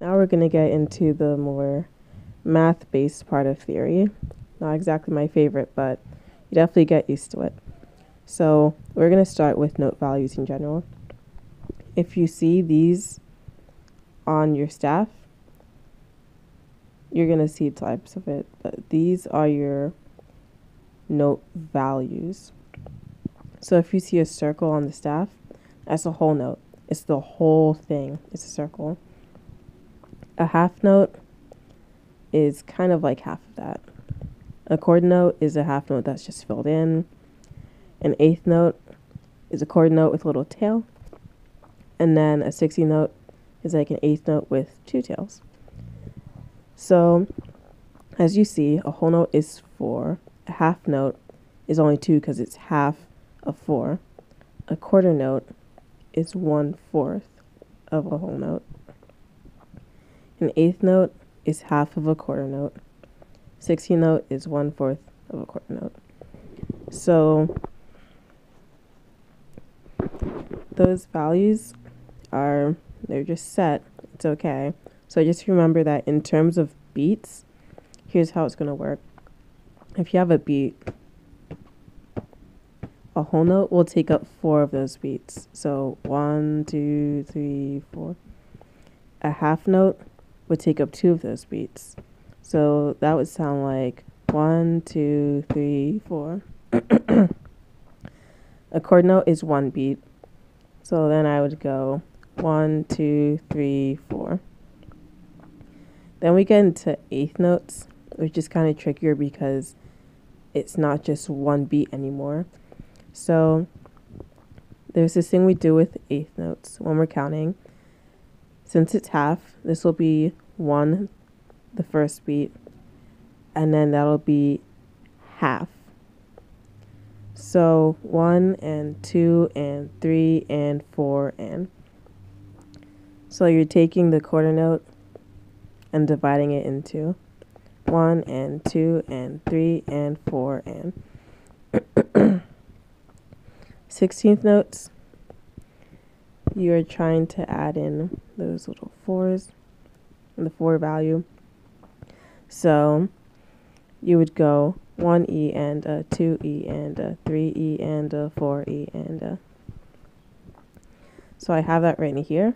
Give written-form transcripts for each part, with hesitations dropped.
Now we're going to get into the more math-based part of theory. Not exactly my favorite, but you definitely get used to it. So we're going to start with note values in general. If you see these on your staff, you're going to see types of it, but these are your note values. So if you see a circle on the staff, that's a whole note. It's the whole thing. It's a circle. A half note is kind of like half of that. A chord note is a half note that's just filled in. An eighth note is a chord note with a little tail. And then a 60 note is like an eighth note with two tails. So as you see, a whole note is 4. A half note is only 2 because it's half of 4. A quarter note is 1/4 of a whole note. An eighth note is half of a quarter note. 16th note is 1/4 of a quarter note. So those values they're just set. It's okay. So just remember that in terms of beats, here's how it's going to work. If you have a beat, a whole note will take up 4 of those beats. So 1, 2, 3, 4. A half note would take up 2 of those beats. So that would sound like 1, 2, 3, 4. A chord note is 1 beat. So then I would go 1, 2, 3, 4. Then we get into eighth notes, which is kind of trickier because it's not just 1 beat anymore. So there's this thing we do with eighth notes when we're counting. Since it's half, this will be 1, the first beat, and then that'll be half. So 1 and 2 and 3 and 4 and. So you're taking the quarter note and dividing it into 1 and 2 and 3 and 4 and. 16th notes, you're trying to add in those little 4s and the 4 value. So you would go 1E and a 2E and a 3E and a 4E and a. So I have that written here.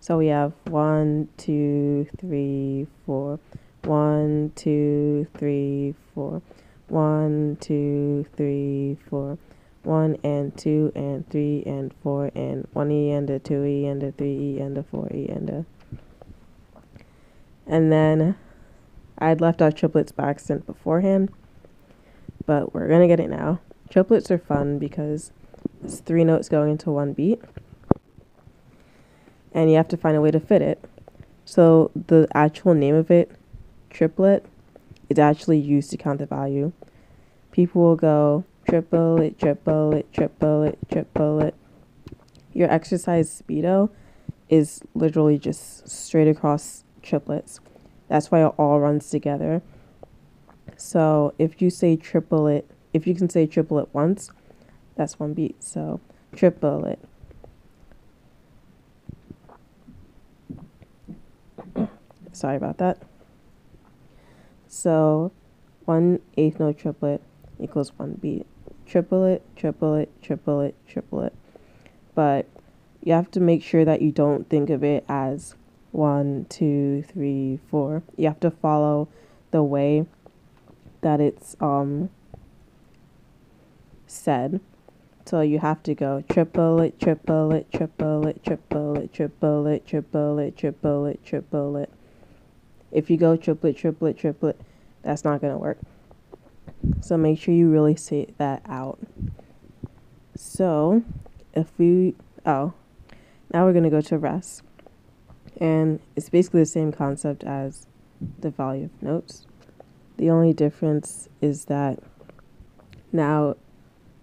So we have 1, 2, 3, 4. 1, 2, 3, 4. 1, 2, 3, 4. 1 and 2 and 3 and 4 and 1E and a 2E and a 3E and a 4E and a. And then I'd left out triplets by accident beforehand, but we're going to get it now. Triplets are fun because it's 3 notes going into 1 beat, and you have to find a way to fit it. So the actual name of it, triplet, is actually used to count the value. People will go triplet, triplet, triplet, triplet. Your exercise speedo is literally just straight across triplets. That's why it all runs together. So if you say triplet, if you can say triplet once, that's 1 beat. So triplet. Sorry about that. So 1/8 note triplet equals 1 beat. Triplet, triplet, triplet, triplet. But you have to make sure that you don't think of it as 1, 2, 3, 4. You have to follow the way that it's said. So you have to go triplet, triplet, triplet, triplet, triplet, triplet, triplet, triplet. If you go triplet, triplet, triplet, that's not going to work. So make sure you really say that out. So now we're going to go to rest. And it's basically the same concept as the value of notes. The only difference is that now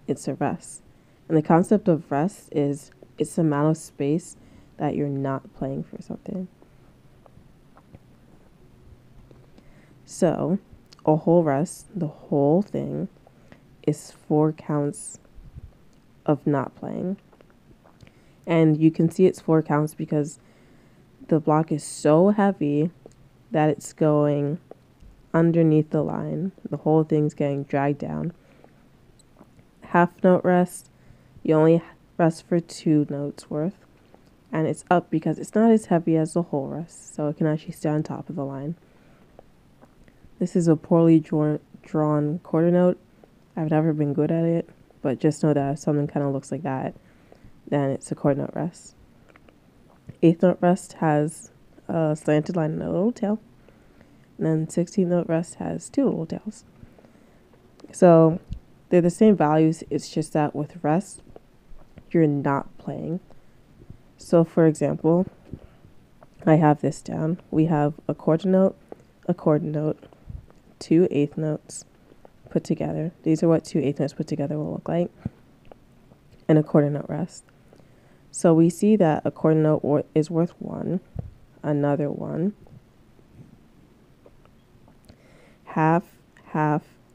it's a rest. And the concept of rest is it's the amount of space that you're not playing for something. So a whole rest, the whole thing, is 4 counts of not playing. And you can see it's 4 counts because the block is so heavy that it's going underneath the line. The whole thing's getting dragged down. Half note rest, you only rest for 2 notes worth. And it's up because it's not as heavy as the whole rest, so it can actually stay on top of the line. This is a poorly drawn quarter note. I've never been good at it, but just know that if something kind of looks like that, then it's a quarter note rest. Eighth note rest has a slanted line and a little tail. And then 16th note rest has 2 little tails. So they're the same values, it's just that with rest, you're not playing. So for example, I have this down. We have a quarter note, 2 eighth notes put together. These are what 2 eighth notes put together will look like. And a quarter note rest. So we see that a quarter note is worth 1, another 1, half,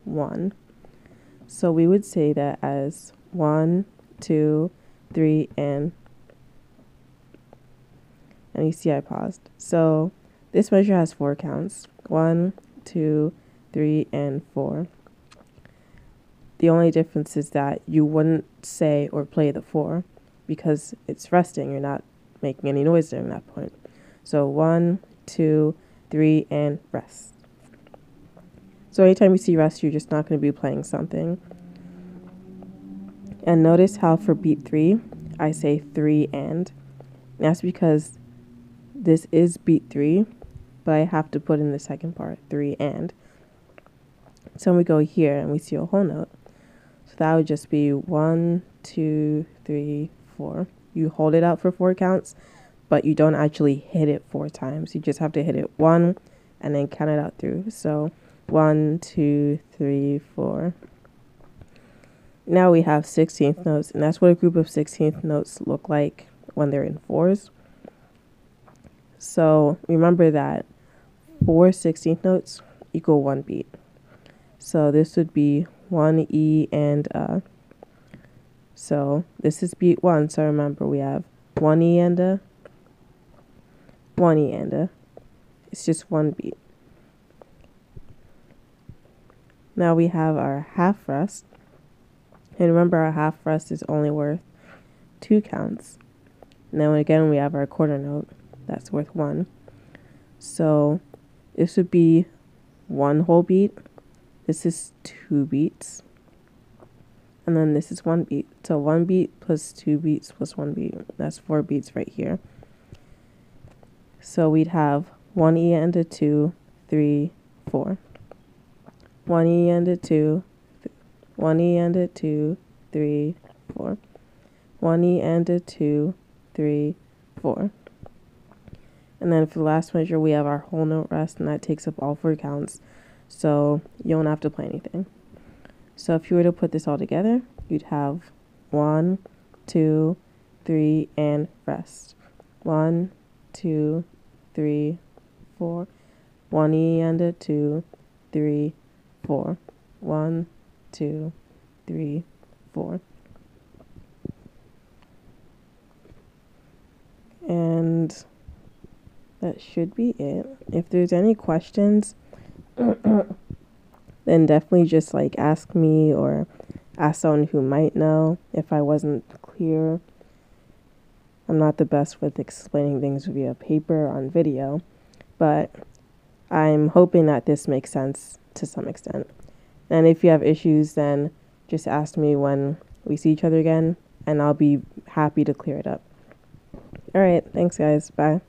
1. So we would say that as 1, 2, 3, and you see I paused. So this measure has 4 counts. 1, 2, 3, and 4. The only difference is that you wouldn't say or play the 4 because it's resting. You're not making any noise during that point. So 1, 2, 3, and rest. So anytime you see rest, you're just not going to be playing something. And notice how for beat 3, I say 3 and. That's because this is beat 3, but I have to put in the second part, 3 and. So we go here and we see a whole note. So that would just be 1, 2, 3, 4. You hold it out for 4 counts, but you don't actually hit it 4 times. You just have to hit it 1 and then count it out through. So 1, 2, 3, 4. Now we have 16th notes, and that's what a group of 16th notes look like when they're in 4s. So remember that 4 16th notes equal 1 beat. So this would be 1 E and A. So this is beat 1. So remember we have 1 E and A, 1 E and A. It's just 1 beat. Now we have our half rest. And remember our half rest is only worth 2 counts. And then again we have our quarter note. That's worth 1. So this would be 1 whole beat. This is 2 beats. And then this is 1 beat. So 1 beat plus 2 beats plus 1 beat. That's 4 beats right here. So we'd have 1 E and a 2, 3, 4. 1 E and a 2, 1 E and a 2, 3, 4. 1 E and a 2, 3, 4. And then for the last measure, we have our whole note rest, and that takes up all 4 counts. So you don't have to play anything. So if you were to put this all together, you'd have 1, 2, 3, and rest. 1, 2, 3, 4. 1 E and a 2, 3, 4. 1, 2, 3, 4. And that should be it. If there's any questions, then definitely just ask me or ask someone who might know if I wasn't clear. I'm not the best with explaining things via paper on video, but I'm hoping that this makes sense to some extent. And if you have issues, then just ask me when we see each other again, and I'll be happy to clear it up. All right, thanks guys, bye.